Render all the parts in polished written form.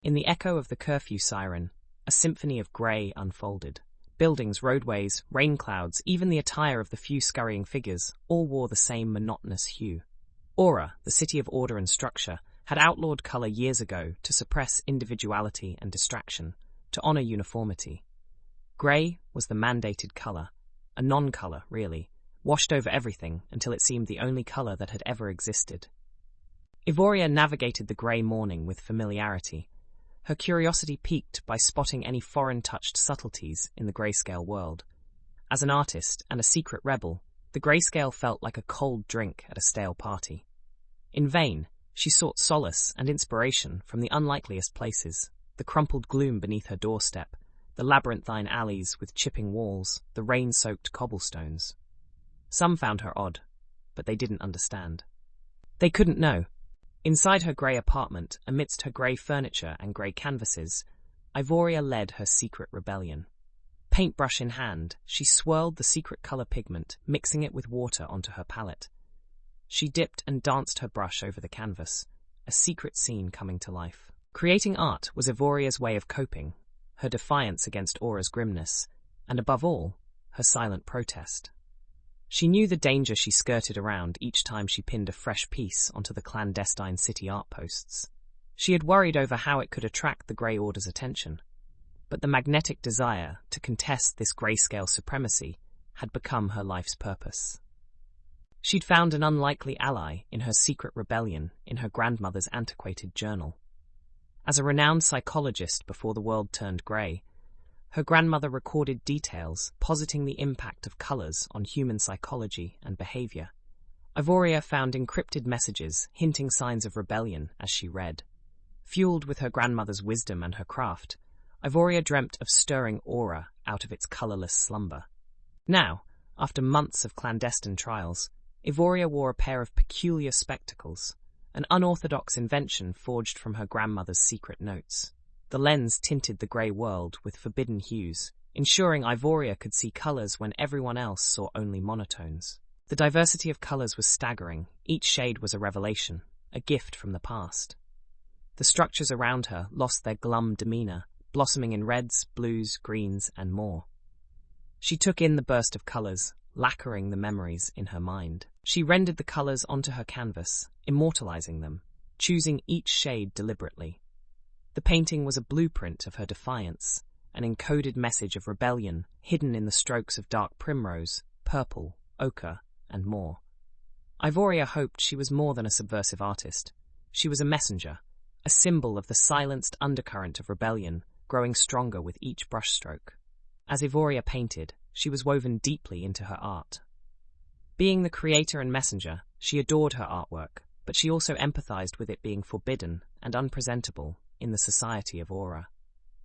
In the echo of the curfew siren, a symphony of grey unfolded. Buildings, roadways, rain clouds, even the attire of the few scurrying figures, all wore the same monotonous hue. Aura, the city of order and structure, had outlawed colour years ago to suppress individuality and distraction, to honour uniformity. Grey was the mandated colour, a non-colour, really, washed over everything until it seemed the only colour that had ever existed. Ivoria navigated the grey morning with familiarity. Her curiosity piqued by spotting any foreign-touched subtleties in the grayscale world. As an artist and a secret rebel, the grayscale felt like a cold drink at a stale party. In vain, she sought solace and inspiration from the unlikeliest places: the crumpled gloom beneath her doorstep, the labyrinthine alleys with chipping walls, the rain-soaked cobblestones. Some found her odd, but they didn't understand. They couldn't know. Inside her grey apartment, amidst her grey furniture and grey canvases, Ivoria led her secret rebellion. Paintbrush in hand, she swirled the secret colour pigment, mixing it with water onto her palette. She dipped and danced her brush over the canvas, a secret scene coming to life. Creating art was Ivoria's way of coping, her defiance against Aura's grimness, and above all, her silent protest. She knew the danger she skirted around each time she pinned a fresh piece onto the clandestine city art posts. She had worried over how it could attract the Grey Order's attention, but the magnetic desire to contest this grayscale supremacy had become her life's purpose. She'd found an unlikely ally in her secret rebellion in her grandmother's antiquated journal. As a renowned psychologist before the world turned grey, her grandmother recorded details positing the impact of colours on human psychology and behaviour. Ivoria found encrypted messages hinting signs of rebellion as she read. Fueled with her grandmother's wisdom and her craft, Ivoria dreamt of stirring Aura out of its colourless slumber. Now, after months of clandestine trials, Ivoria wore a pair of peculiar spectacles, an unorthodox invention forged from her grandmother's secret notes. The lens tinted the grey world with forbidden hues, ensuring Ivoria could see colours when everyone else saw only monotones. The diversity of colours was staggering. Each shade was a revelation, a gift from the past. The structures around her lost their glum demeanour, blossoming in reds, blues, greens, and more. She took in the burst of colours, lacquering the memories in her mind. She rendered the colours onto her canvas, immortalising them, choosing each shade deliberately. The painting was a blueprint of her defiance, an encoded message of rebellion hidden in the strokes of dark primrose, purple, ochre, and more. Ivoria hoped she was more than a subversive artist. She was a messenger, a symbol of the silenced undercurrent of rebellion, growing stronger with each brushstroke. As Ivoria painted, she was woven deeply into her art. Being the creator and messenger, she adored her artwork, but she also empathized with it being forbidden and unpresentable in the society of Aura.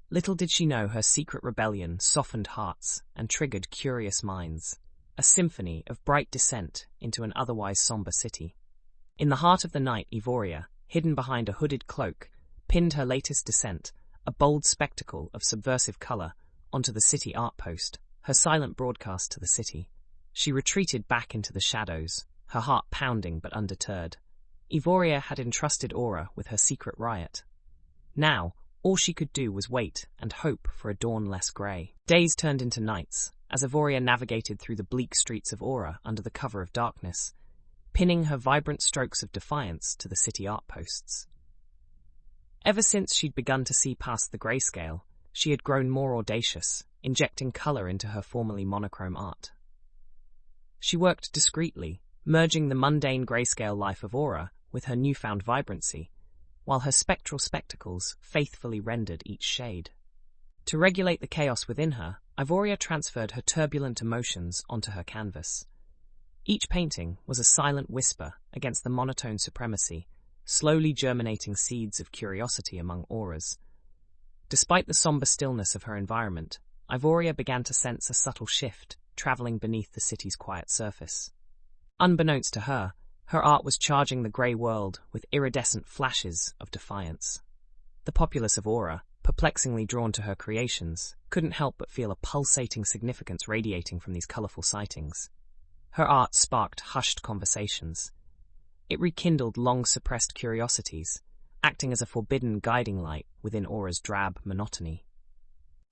Little did she know her secret rebellion softened hearts and triggered curious minds, a symphony of bright descent into an otherwise somber city. In the heart of the night, Ivoria, hidden behind a hooded cloak, pinned her latest descent, a bold spectacle of subversive colour, onto the city art post, her silent broadcast to the city. She retreated back into the shadows, her heart pounding but undeterred. Ivoria had entrusted Aura with her secret riot. Now, all she could do was wait and hope for a dawn less grey. Days turned into nights, as Ivoria navigated through the bleak streets of Aura under the cover of darkness, pinning her vibrant strokes of defiance to the city art posts. Ever since she'd begun to see past the grayscale, she had grown more audacious, injecting colour into her formerly monochrome art. She worked discreetly, merging the mundane grayscale life of Aura with her newfound vibrancy, while her spectral spectacles faithfully rendered each shade. To regulate the chaos within her, Ivoria transferred her turbulent emotions onto her canvas. Each painting was a silent whisper against the monotone supremacy, slowly germinating seeds of curiosity among Auras. Despite the somber stillness of her environment, Ivoria began to sense a subtle shift travelling beneath the city's quiet surface. Unbeknownst to her, her art was charging the grey world with iridescent flashes of defiance. The populace of Aura, perplexingly drawn to her creations, couldn't help but feel a pulsating significance radiating from these colourful sightings. Her art sparked hushed conversations. It rekindled long-suppressed curiosities, acting as a forbidden guiding light within Aura's drab monotony.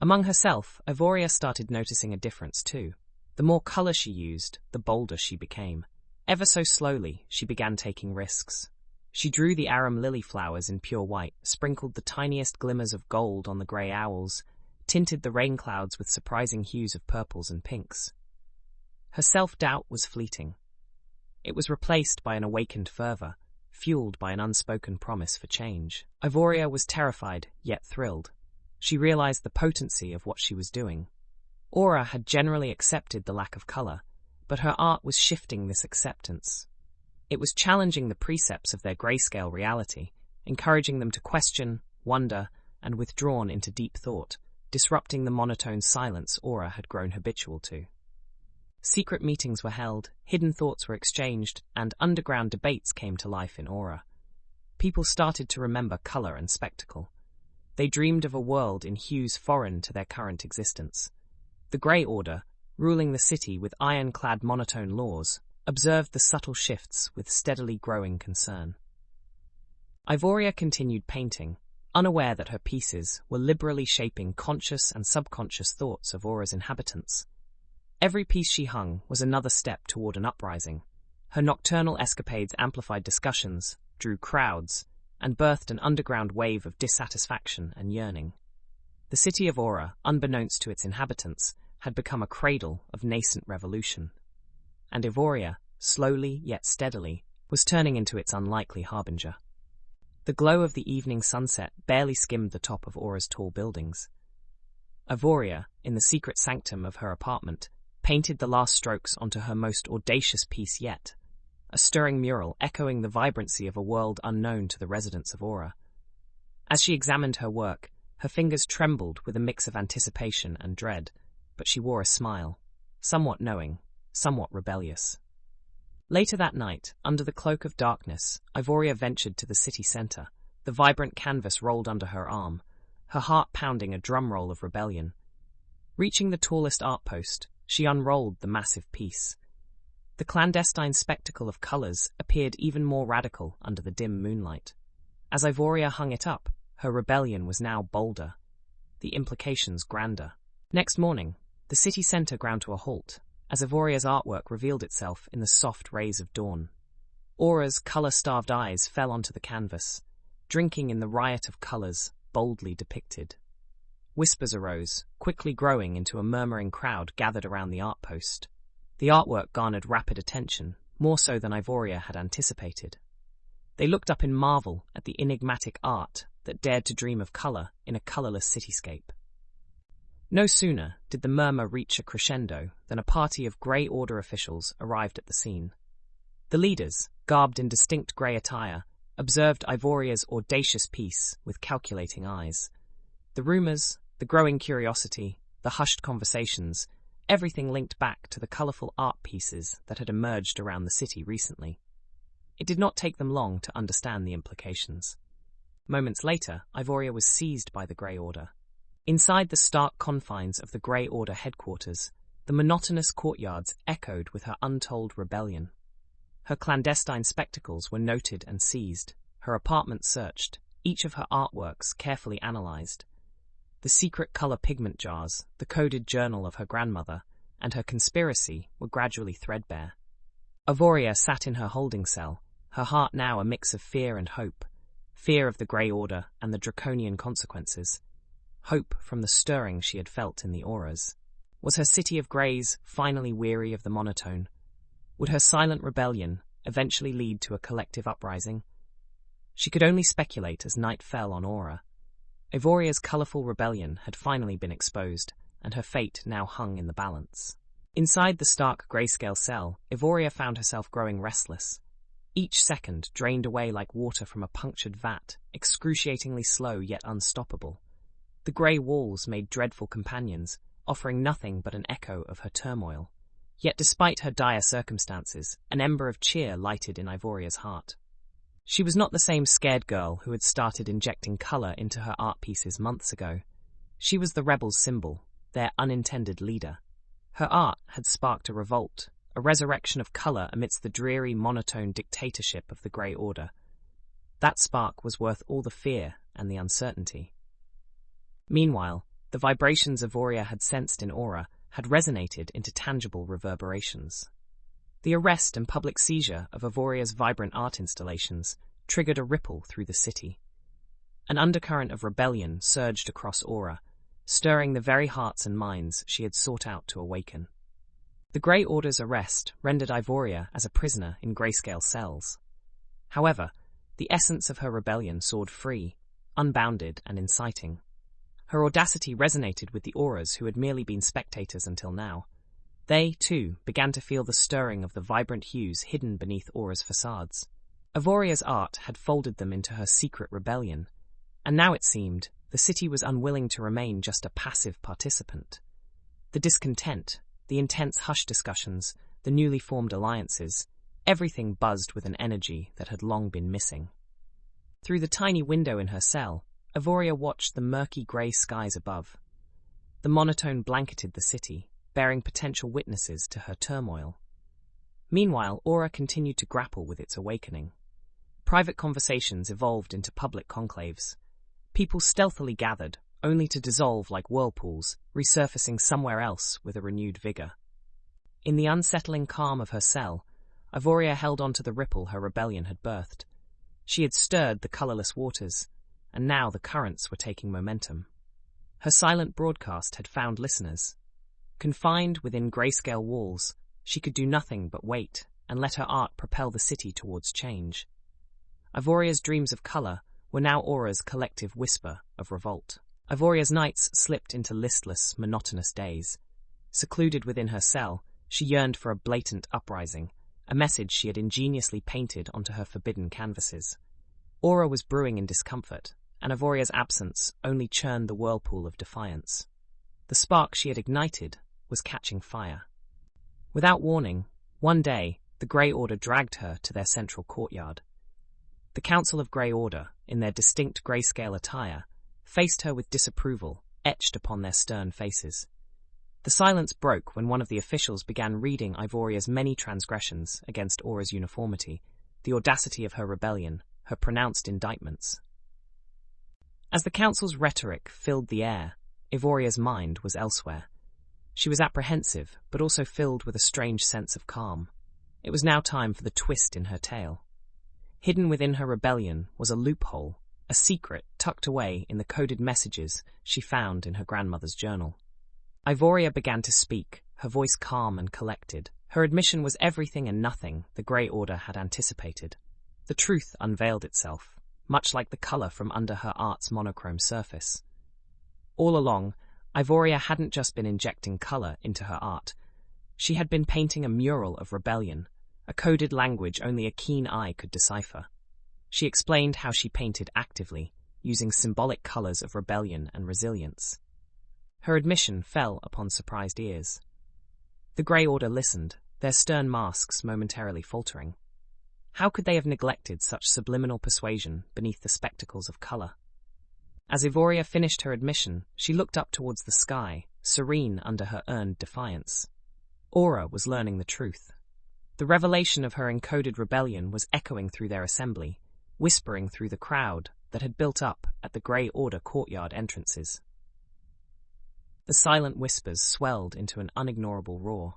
Among herself, Ivoria started noticing a difference too. The more color she used, the bolder she became. Ever so slowly, she began taking risks. She drew the arum lily flowers in pure white, sprinkled the tiniest glimmers of gold on the grey owls, tinted the rain clouds with surprising hues of purples and pinks. Her self-doubt was fleeting. It was replaced by an awakened fervor, fueled by an unspoken promise for change. Ivoria was terrified, yet thrilled. She realized the potency of what she was doing. Aura had generally accepted the lack of color, but her art was shifting this acceptance. It was challenging the precepts of their grayscale reality, encouraging them to question, wonder, and withdrawn into deep thought, disrupting the monotone silence Aura had grown habitual to. Secret meetings were held, hidden thoughts were exchanged, and underground debates came to life in Aura. People started to remember color and spectacle. They dreamed of a world in hues foreign to their current existence. The Grey Order, ruling the city with iron-clad monotone laws, observed the subtle shifts with steadily growing concern. Ivoria continued painting, unaware that her pieces were liberally shaping conscious and subconscious thoughts of Aura's inhabitants. Every piece she hung was another step toward an uprising. Her nocturnal escapades amplified discussions, drew crowds, and birthed an underground wave of dissatisfaction and yearning. The city of Aura, unbeknownst to its inhabitants, had become a cradle of nascent revolution. And Ivoria, slowly yet steadily, was turning into its unlikely harbinger. The glow of the evening sunset barely skimmed the top of Aura's tall buildings. Ivoria, in the secret sanctum of her apartment, painted the last strokes onto her most audacious piece yet, a stirring mural echoing the vibrancy of a world unknown to the residents of Aura. As she examined her work, her fingers trembled with a mix of anticipation and dread, but she wore a smile, somewhat knowing, somewhat rebellious. Later that night, under the cloak of darkness, Ivoria ventured to the city centre, the vibrant canvas rolled under her arm, her heart pounding a drumroll of rebellion. Reaching the tallest art post, she unrolled the massive piece. The clandestine spectacle of colours appeared even more radical under the dim moonlight. As Ivoria hung it up, her rebellion was now bolder, the implications grander. Next morning, the city centre ground to a halt, as Ivoria's artwork revealed itself in the soft rays of dawn. Aura's colour-starved eyes fell onto the canvas, drinking in the riot of colours boldly depicted. Whispers arose, quickly growing into a murmuring crowd gathered around the art post. The artwork garnered rapid attention, more so than Ivoria had anticipated. They looked up in marvel at the enigmatic art that dared to dream of colour in a colourless cityscape. No sooner did the murmur reach a crescendo than a party of Grey Order officials arrived at the scene. The leaders, garbed in distinct grey attire, observed Ivoria's audacious piece with calculating eyes. The rumours, the growing curiosity, the hushed conversations, everything linked back to the colourful art pieces that had emerged around the city recently. It did not take them long to understand the implications. Moments later, Ivoria was seized by the Grey Order. Inside the stark confines of the Grey Order headquarters, the monotonous courtyards echoed with her untold rebellion. Her clandestine spectacles were noted and seized, her apartment searched, each of her artworks carefully analysed. The secret colour pigment jars, the coded journal of her grandmother, and her conspiracy were gradually threadbare. Ivoria sat in her holding cell, her heart now a mix of fear and hope, fear of the Grey Order and the draconian consequences, hope from the stirring she had felt in the auras. Was her city of greys finally weary of the monotone? Would her silent rebellion eventually lead to a collective uprising? She could only speculate as night fell on Aura. Ivoria's colourful rebellion had finally been exposed, and her fate now hung in the balance. Inside the stark grayscale cell, Ivoria found herself growing restless. Each second drained away like water from a punctured vat, excruciatingly slow yet unstoppable. The grey walls made dreadful companions, offering nothing but an echo of her turmoil. Yet despite her dire circumstances, an ember of cheer lighted in Ivoria's heart. She was not the same scared girl who had started injecting colour into her art pieces months ago. She was the rebels' symbol, their unintended leader. Her art had sparked a revolt, a resurrection of colour amidst the dreary, monotone dictatorship of the Grey Order. That spark was worth all the fear and the uncertainty. Meanwhile, the vibrations Ivoria had sensed in Aura had resonated into tangible reverberations. The arrest and public seizure of Ivoria's vibrant art installations triggered a ripple through the city. An undercurrent of rebellion surged across Aura, stirring the very hearts and minds she had sought out to awaken. The Grey Order's arrest rendered Ivoria as a prisoner in grayscale cells. However, the essence of her rebellion soared free, unbounded and inciting. Her audacity resonated with the Auras who had merely been spectators until now. They, too, began to feel the stirring of the vibrant hues hidden beneath Aura's facades. Ivoria's art had folded them into her secret rebellion, and now it seemed the city was unwilling to remain just a passive participant. The discontent, the intense hush discussions, the newly formed alliances, everything buzzed with an energy that had long been missing. Through the tiny window in her cell, Ivoria watched the murky grey skies above. The monotone blanketed the city, bearing potential witnesses to her turmoil. Meanwhile, Aura continued to grapple with its awakening. Private conversations evolved into public conclaves. People stealthily gathered, only to dissolve like whirlpools, resurfacing somewhere else with a renewed vigor. In the unsettling calm of her cell, Ivoria held on to the ripple her rebellion had birthed. She had stirred the colourless waters, and now the currents were taking momentum. Her silent broadcast had found listeners. Confined within grayscale walls, she could do nothing but wait and let her art propel the city towards change. Ivoria's dreams of colour were now Aura's collective whisper of revolt. Ivoria's nights slipped into listless, monotonous days. Secluded within her cell, she yearned for a blatant uprising, a message she had ingeniously painted onto her forbidden canvases. Aura was brewing in discomfort, and Ivoria's absence only churned the whirlpool of defiance. The spark she had ignited was catching fire. Without warning, one day, the Grey Order dragged her to their central courtyard. The Council of Grey Order, in their distinct grayscale attire, faced her with disapproval etched upon their stern faces. The silence broke when one of the officials began reading Ivoria's many transgressions against Aura's uniformity, the audacity of her rebellion, her pronounced indictments. As the Council's rhetoric filled the air, Ivoria's mind was elsewhere. She was apprehensive, but also filled with a strange sense of calm. It was now time for the twist in her tale. Hidden within her rebellion was a loophole, a secret tucked away in the coded messages she found in her grandmother's journal. Ivoria began to speak, her voice calm and collected. Her admission was everything and nothing the Grey Order had anticipated. The truth unveiled itself, much like the colour from under her art's monochrome surface. All along, Ivoria hadn't just been injecting colour into her art. She had been painting a mural of rebellion, a coded language only a keen eye could decipher. She explained how she painted actively, using symbolic colours of rebellion and resilience. Her admission fell upon surprised ears. The Grey Order listened, their stern masks momentarily faltering. How could they have neglected such subliminal persuasion beneath the spectacles of colour? As Ivoria finished her admission, she looked up towards the sky, serene under her earned defiance. Aura was learning the truth. The revelation of her encoded rebellion was echoing through their assembly, whispering through the crowd that had built up at the Grey Order courtyard entrances. The silent whispers swelled into an unignorable roar.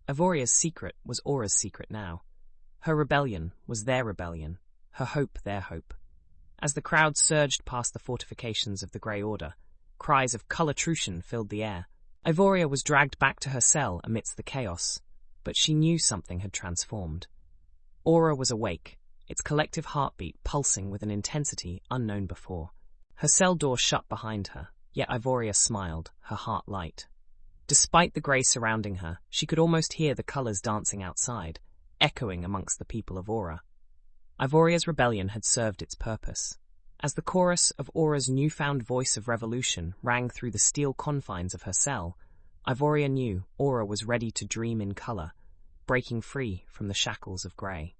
Ivoria's secret was Aura's secret now. Her rebellion was their rebellion, her hope their hope. As the crowd surged past the fortifications of the Grey Order, cries of "Colourtrucian" filled the air. Ivoria was dragged back to her cell amidst the chaos, but she knew something had transformed. Aura was awake, its collective heartbeat pulsing with an intensity unknown before. Her cell door shut behind her, yet Ivoria smiled, her heart light. Despite the grey surrounding her, she could almost hear the colours dancing outside, echoing amongst the people of Aura. Ivoria's rebellion had served its purpose. As the chorus of Aura's newfound voice of revolution rang through the steel confines of her cell, Ivoria knew Aura was ready to dream in colour, breaking free from the shackles of grey.